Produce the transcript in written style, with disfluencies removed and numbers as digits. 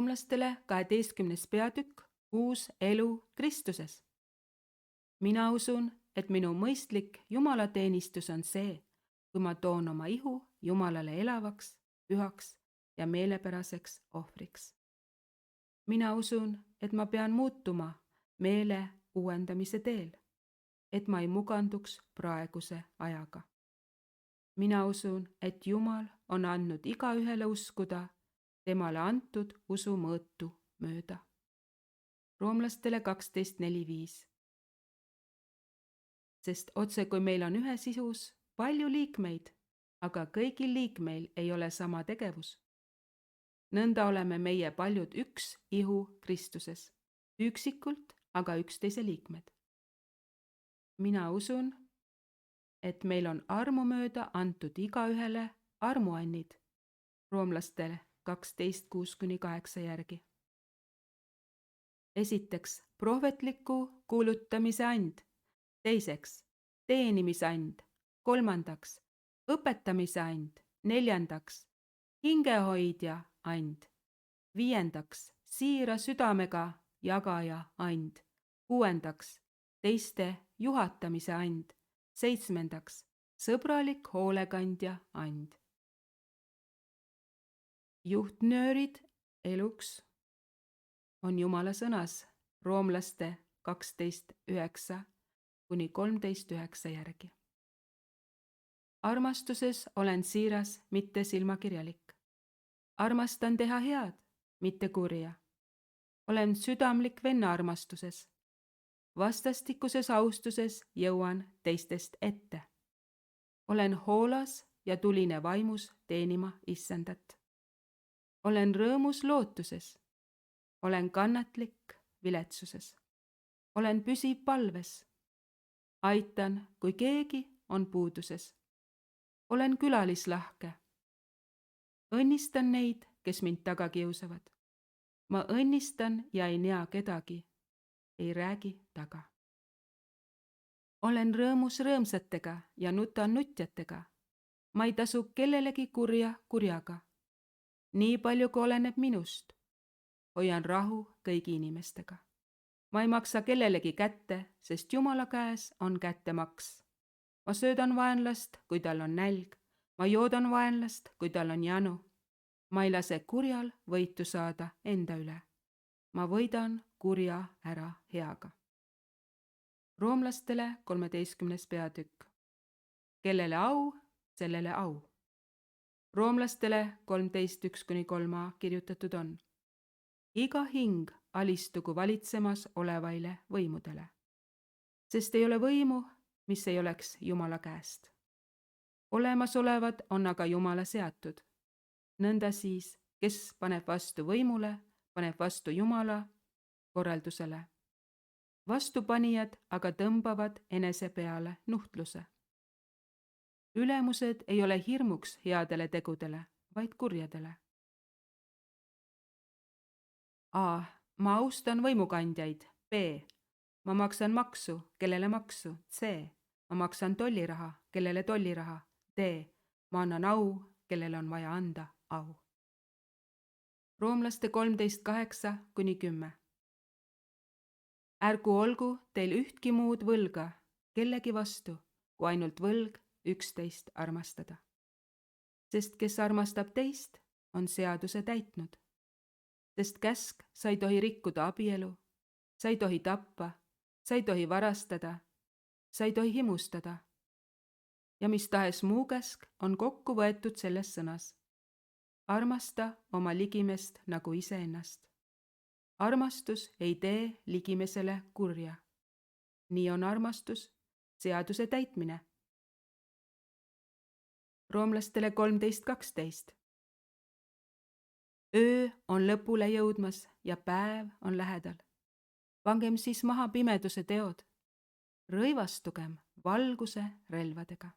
roomlastele 12. peatükk, uus elu Kristuses. Mina usun, et minu mõistlik jumalateenistus on see, kui ma toon oma ihu Jumalale elavaks, pühaks ja meelepäraseks ohvriks. Mina usun, et ma pean muutuma meele uuendamise teel, et ma ei muganduks praeguse ajaga. Mina usun, et Jumal on andnud igaühele uskuda temale antud usu mõõtu mööda. Roomlastele 12:4-5. Sest otse kui meil on ühes ihus palju liikmeid, aga kõigil liikmeil ei ole sama tegevus. Nõnda oleme meie paljud üks ihu Kristuses, üksikult aga üksteise liikmed. Mina usun, et meil on armu mööda antud igaühele armuannid, roomlastele 12:6-8 järgi. Esiteks, prohvetliku kuulutamise and, teiseks, teenimise and, kolmandaks, õpetamise and, neljandaks, hingehoidja and, viiendaks, siira südamega jagaja and, kuuendaks, teiste juhatamise and, seitsmendaks, sõbralik hoolekandja and. Juhtnöörid eluks on Jumala sõnas roomlaste 12:9-13:9 järgi. Armastuses olen siiras, mitte silmakirjalik. Armastan teha head, mitte kurja. Olen südamlik venna armastuses. Vastastikuses austuses jõuan teistest ette. Olen hoolas ja tuline vaimus teenima Issandat. Olen rõõmus lootuses. Olen kannatlik viletsuses. Olen püsiv palves. Aitan, kui keegi on puuduses. Olen külalislahke. Õnnistan neid, kes mind taga kiusavad. Ma õnnistan ja ei nea kedagi. Ei räägi taga. Olen rõõmus rõõmsatega ja nutan nutjatega. Ma ei tasu kellelegi kurja kurjaga. Nii palju, kui oleneb minust. Hoian rahu kõigi inimestega. Ma ei maksa kellelegi kätte, sest Jumala käes on kättemaks. Ma söödan vaenlast, kui tal on nälg. Ma joodan vaenlast, kui tal on janu. Ma ei lase kurjal võitu saada enda üle. Ma võidan kurja ära heaga. Roomlastele 13. peatükk. Kellele au, sellele au. Roomlastele 13:1-3 kirjutatud on. Iga hing alistugu valitsemas olevaile võimudele, sest ei ole võimu, mis ei oleks Jumala käest. Olemasolevad on aga Jumala seatud. Nõnda siis, kes paneb vastu võimule, paneb vastu Jumala korraldusele. Vastupanijad aga tõmbavad enese peale nuhtluse. Ülemused ei ole hirmuks headele tegudele, vaid kurjadele. A. Ma austan võimukandjaid. B. Ma maksan maksu, kellele maksu. C. Ma maksan tolliraha, kellele tolliraha. D. Ma annan au, kellele on vaja anda au. Roomlaste 13:8-10. Ärgu olgu teil ühtki muud võlga kellegi vastu, kui ainult võlg üksteist armastada. Sest kes armastab teist, on seaduse täitnud. Sest käsk, sa ei tohi rikkuda abielu, sa ei tohi tappa, sa ei tohi varastada, sa ei tohi himustada. Ja mis tahes muu käsk on kokku võetud selles sõnas. Armasta oma ligimest nagu iseennast. Armastus ei tee ligimesele kurja. Nii on armastus seaduse täitmine. Roomlastele 13:12. Öö on lõpule jõudmas ja päev on lähedal. Pangem siis maha pimeduse teod. Rõivastugem valguse relvadega.